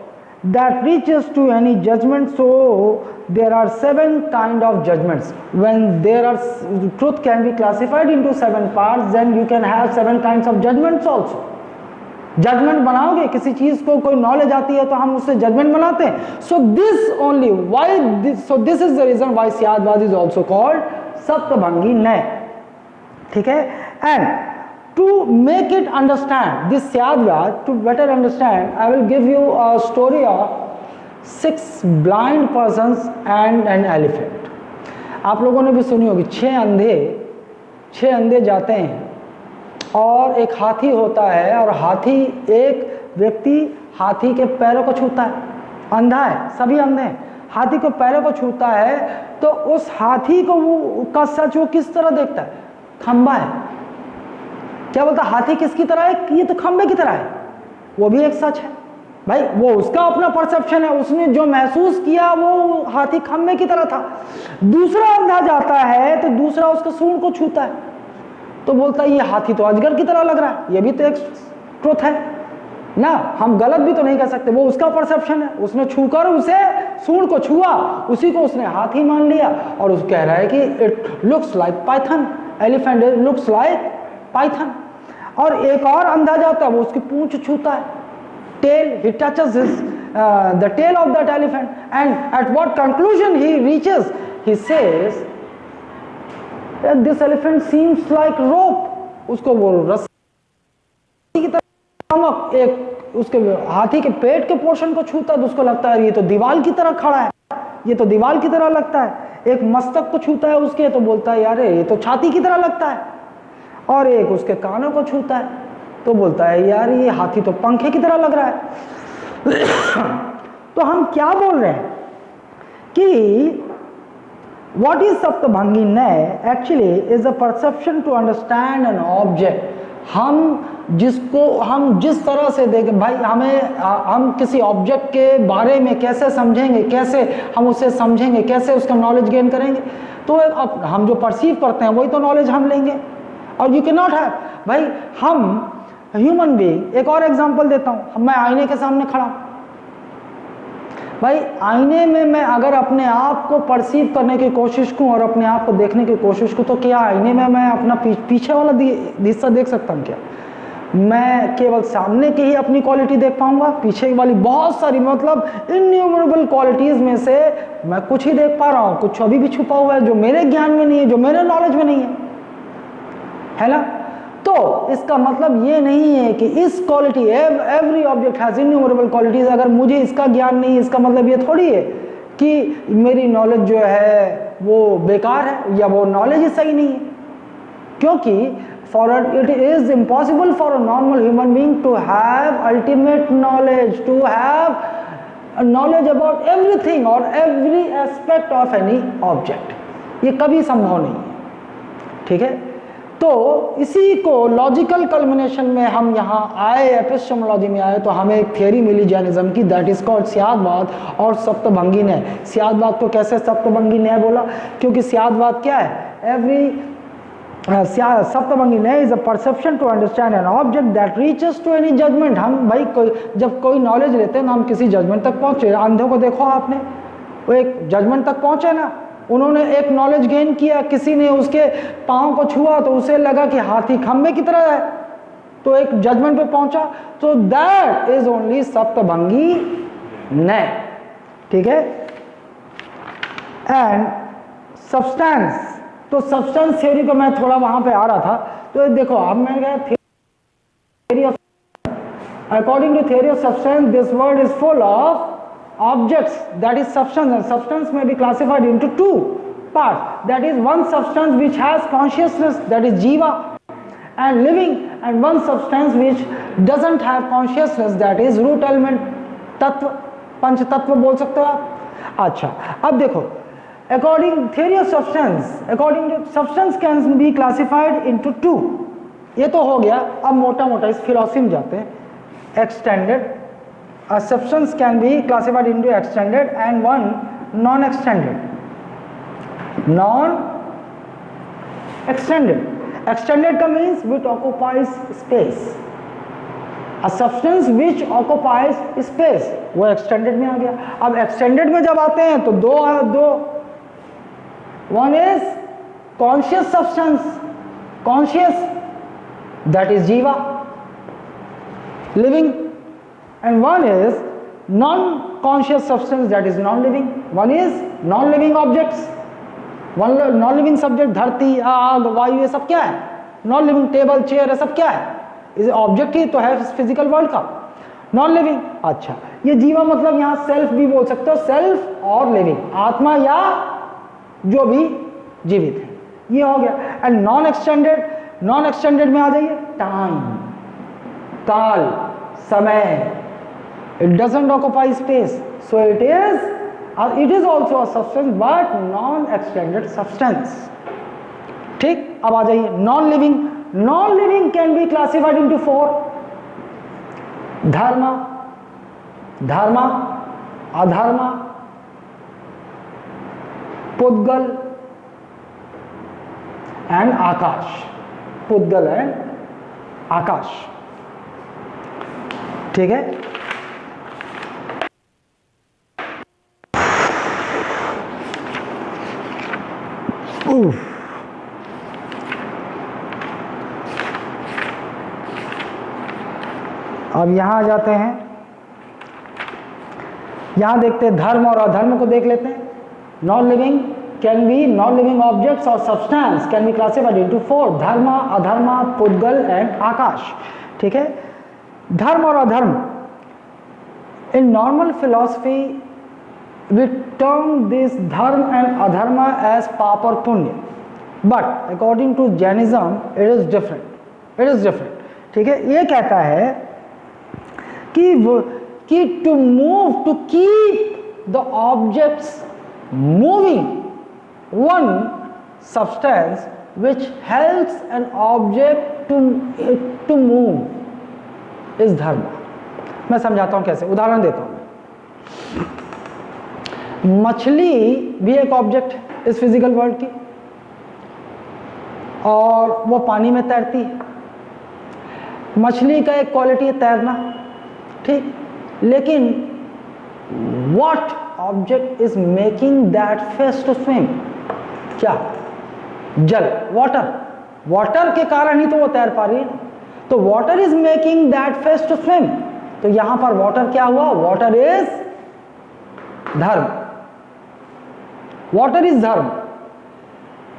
that reaches to any judgment. So there are 7 kind of judgments. When there are, truth can be classified into 7 parts, then you can have 7 kinds of judgments also. Judgment बनाओगे किसी चीज को, कोई knowledge आती है तो हम उससे जजमेंट बनाते हैं। So this only why this, so this is the reason why Syadvada is also called Saptabhangi Nyaya. ठीक है, and to make it understand this Syadvad, to better understand, I will give you a story of 6 blind persons and an elephant. आप लोगों ने भी सुनी होगी, 6 अंधे जाते हैं और एक हाथी होता है, और हाथी, एक व्यक्ति हाथी के पैरों को छूता है, अंधा है, सभी अंधे हैं, हाथी को पैरों को छूता है, तो उस हाथी को वो का सच वो किस तरह देखता है? खंबा है। क्या बोलता, हाथी किसकी तरह है? ये तो खंबे की तरह है। वो भी एक सच है भाई, वो उसका अपना परसेप्शन है, उसने जो महसूस किया वो हाथी खंबे की तरह था। दूसरा अंधा जाता है तो दूसरा उसके सूंड को छूता है, तो बोलता है ये हाथी तो अजगर की तरह लग रहा है। ये भी तो एक ट्रुथ है ना, हम गलत भी तो नहीं कह सकते। वो उसका परसेप्शन है, उसने छूकर उसे सूंड को छुआ, उसी को उसने हाथी मान लिया, और उस कह रहा है कि it looks like Python, elephant looks like Python. और एक और अंधा जाता है, वो उसकी पूंछ छूता है, tell, he touches his the tail of that elephant, and at what conclusion he reaches? He says that this elephant seems like rope. उसको वो रस्सी की तरह, एक उसके हाथी के पेट के पोर्शन को छूता है तो उसको लगता है ये तो दीवार की तरह खड़ा है, ये तो दीवार की तरह लगता है। एक मस्तक को छूता है उसके, तो बोलता है यार ये तो छाती की तरह लगता है। और एक उसके कानों को छूता है तो बोलता है यार ये हाथी तो पंखे की तरह लग रहा है। तो हम क्या बोल रहे हैं कि व्हाट इज सप्तभंगी न्याय actually is a perception to understand an object. हम जिस तरह से देखें भाई, हम किसी ऑब्जेक्ट के बारे में कैसे समझेंगे, कैसे हम उसे समझेंगे, कैसे उसका नॉलेज गेन करेंगे, तो हम जो परसीव करते हैं वही तो नॉलेज हम लेंगे। और यू कैन नॉट हैव भाई, हम ह्यूमन बीइंग, एक और एग्जांपल देता हूं, मैं आईने के सामने खड़ा हूं भाई, आईने में मैं अगर अपने आप को परसीव करने की कोशिश करूं और अपने आप को देखने की कोशिश करूं, तो क्या आईने में मैं अपना पीछे वाला हिस्सा देख सकता हूं? क्या मैं केवल सामने की ही अपनी क्वालिटी देख पाऊंगा? पीछे वाली बहुत सारी, मतलब इन्यूमरेबल क्वालिटीज में से मैं कुछ ही देख पा रहा हूं, कुछ अभी भी छुपा हुआ है जो मेरे ज्ञान में नहीं है, जो मेरे नॉलेज में नहीं है ना। तो इसका मतलब ये नहीं है कि इस quality, every object has innumerable qualities, अगर मुझे इसका ज्ञान नहीं, इसका मतलब ये थोड़ी है कि मेरी नॉलेज जो है वो बेकार है या वो नॉलेज ही सही नहीं है। क्योंकि it is impossible for a normal human being to have ultimate knowledge, to have knowledge about everything और every aspect of any object. ये कभी संभव नहीं है, ठीक है। तो इसी को लॉजिकल कल्मिनेशन में हम यहाँ आए, एपिस्टेमोलॉजी में आए, तो हमें एक थियरी मिली जैनिज्म की, दैट इज कॉल्ड स्यादवाद और सप्तभंगी न्याय। स्यादवाद को कैसे सप्तभंगी न्याय बोला? क्योंकि स्यादवाद क्या है, सप्तभंगी ने is a perception to understand an object that reaches to any judgment. हम भाई जब कोई नॉलेज लेते हैं ना, हम किसी जजमेंट तक पहुंचे। अंधों को देखो आपने, वो एक जजमेंट तक पहुंचे ना, उन्होंने एक नॉलेज गेन किया, किसी ने उसके पाँव को छुआ तो उसे लगा कि हाथी खंबे की तरह है, तो एक जजमेंट पे पहुंचा। तो दैट इज ओनली सप्तभंगी ने, ठीक है। एंड सब्सटेंस, तो सब्सटेंस थ्योरी को मैं थोड़ा वहां पे आ रहा था, तो देखो अब मैं गया theory of, according to theory of substance this world is full of objects, that is substance, and substance may be classified into two parts, that is one substance which has consciousness, that is jiva and living, and one substance which doesn't have consciousness, that is root element, तत्व, पंच तत्व बोल सकते हो आप। अच्छा अब देखो, according theory of substance, according to substance can be classified into two, ये तो हो गया। अब मोटा मोटा इस फिलॉसफी में जाते हैं। Extended, a substance can be classified into extended and one non-extended. Non-extended, extended का means which occupies space, a substance which occupies space, वो extended में आ गया। अब extended में जब आते हैं तो दो one is conscious substance, conscious, that is jiva, living, and one is non-conscious substance, that is non-living, one is non-living objects, one non-living subject, धरती, आग, वायु, ये सब क्या है? non-living, टेबल, चेयर, ये सब क्या है? इस ऑब्जेक्ट ही तो है फिजिकल वर्ल्ड का, non-living। अच्छा, ये जीवा मतलब यहाँ सेल्फ भी बोल सकते हो, सेल्फ और लिविंग, आत्मा या जो भी जीवित है, ये हो गया। And non extended, non extended में आ जाइए, टाइम, काल, समय, it doesn't occupy space, so it is also a substance but non extended substance, ठीक। अब आ जाइए non living, non living can be classified into four, धर्म, धर्मा, अधर्मा, पुद्गल एंड आकाश, पुद्गल एंड आकाश, ठीक है। अब यहां आ जाते हैं, यहां देखते हैं धर्म और अधर्म को देख लेते हैं। Non living can be, non living objects और substance can be classified into four, dharma, adharma, pudgala and akasha, ठीक है। धर्म और adharma, in normal philosophy we term this dharma and adharma as paap और punya, but according to Jainism it is different, it is different, ठीक है। ये कहता है कि to move, to keep the objects moving, one substance which helps an object to move is dharma। मैं समझाता हूं कैसे, उदाहरण देता हूं। मछली भी एक ऑब्जेक्ट है इस फिजिकल वर्ल्ड की, और वो पानी में तैरती है। मछली का एक क्वालिटी है तैरना, ठीक, लेकिन what object is making that fish to swim? क्या? जल, water, water के कारण ही तो वो तैर पा रही है। तो water is making that fish to swim, तो यहां पर water क्या हुआ? water is धर्म, water is धर्म,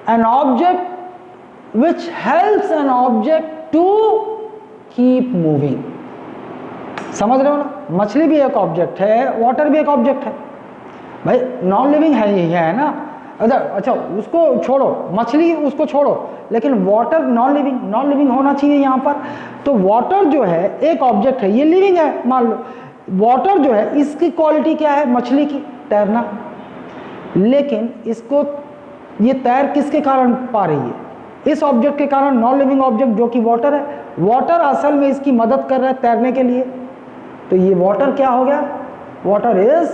an object which helps an object to keep moving। समझ रहे हो ना? मछली भी एक ऑब्जेक्ट है, वाटर भी एक ऑब्जेक्ट है भाई, नॉन लिविंग है ही है ना। अच्छा उसको छोड़ो, मछली उसको छोड़ो, लेकिन water non living, non living होना चाहिए यहाँ पर। तो वाटर जो है एक ऑब्जेक्ट है, ये लिविंग है मान लो। वाटर जो है इसकी क्वालिटी क्या है? मछली की, तैरना, लेकिन इसको ये तैर किसके कारण पा रही है? इस ऑब्जेक्ट के कारण, नॉन लिविंग ऑब्जेक्ट जो कि वाटर है। वाटर असल में इसकी मदद कर रहा है तैरने के लिए, तो ये वाटर क्या हो गया? वाटर इज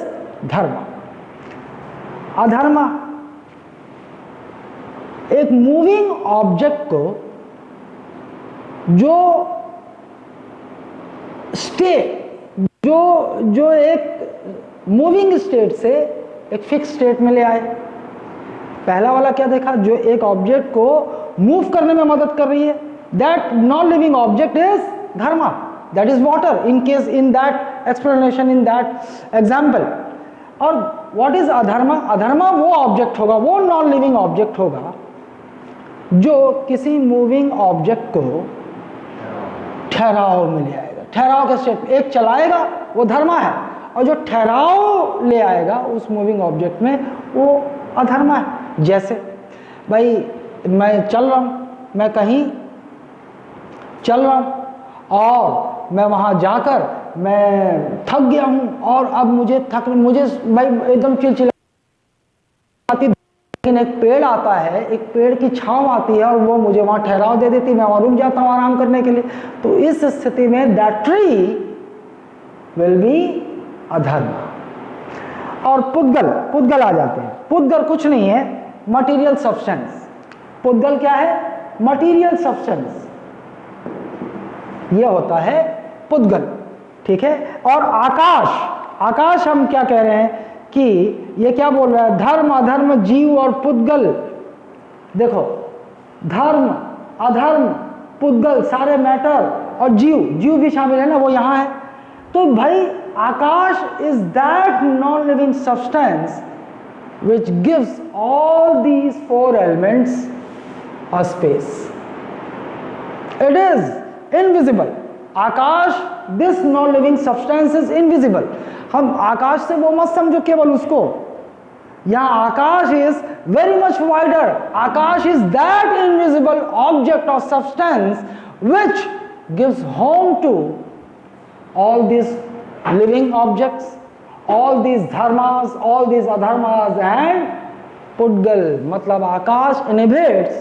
धर्म। अधर्मा, एक मूविंग ऑब्जेक्ट को जो स्टेट जो एक मूविंग स्टेट से एक फिक्स स्टेट में ले आए। पहला वाला क्या देखा, जो एक ऑब्जेक्ट को मूव करने में मदद कर रही है, that non living object is Dharma, that is water in case in that explanation in that example. और व्हाट इज अधर्मा? अधर्मा वो ऑब्जेक्ट होगा, वो नॉन लिविंग ऑब्जेक्ट होगा जो किसी मूविंग ऑब्जेक्ट को ठहराव में ले आएगा। ठहराव के स्टेट, एक चलाएगा वो धर्मा है, और जो ठहराव ले आएगा उस मूविंग ऑब्जेक्ट में वो अधर्मा है। जैसे भाई मैं चल रहा हूँ, मैं कहीं चल रहा हूँ और मैं वहाँ जाकर मैं थक गया हूँ, और अब मुझे भाई एकदम चिलचिलाती, लेकिन एक पेड़ आता है, एक पेड़ की छांव आती है और वो मुझे वहाँ ठहराव दे देती, मैं वहाँ रुक जाता हूँ आराम करने के लिए। तो इस स्थिति में दैट ट्री विल बी अधर्म। और पुद्गल आ जाते हैं। पुद्गल कुछ नहीं है, मटीरियल सब्सटेंस। पुद्गल क्या है? मटीरियल सब्सटेंस, ये होता है पुद्गल, ठीक है। और आकाश हम क्या कह रहे हैं कि ये क्या बोल रहा है? धर्म अधर्म जीव और पुद्गल। देखो, धर्म अधर्म पुद्गल सारे मैटर, और जीव भी शामिल है ना, वो यहां है। तो भाई akasha is that non living substance which gives all these four elements a space. It is invisible. Akash, this non-living substance is invisible. हम आकाश से वो मत समझो केवल उसको, यहाँ आकाश is very much wider. Akash is that invisible object or substance which gives home to all these living objects, all these dharmas, all these adharmas and पुद्गल। मतलब आकाश inhibits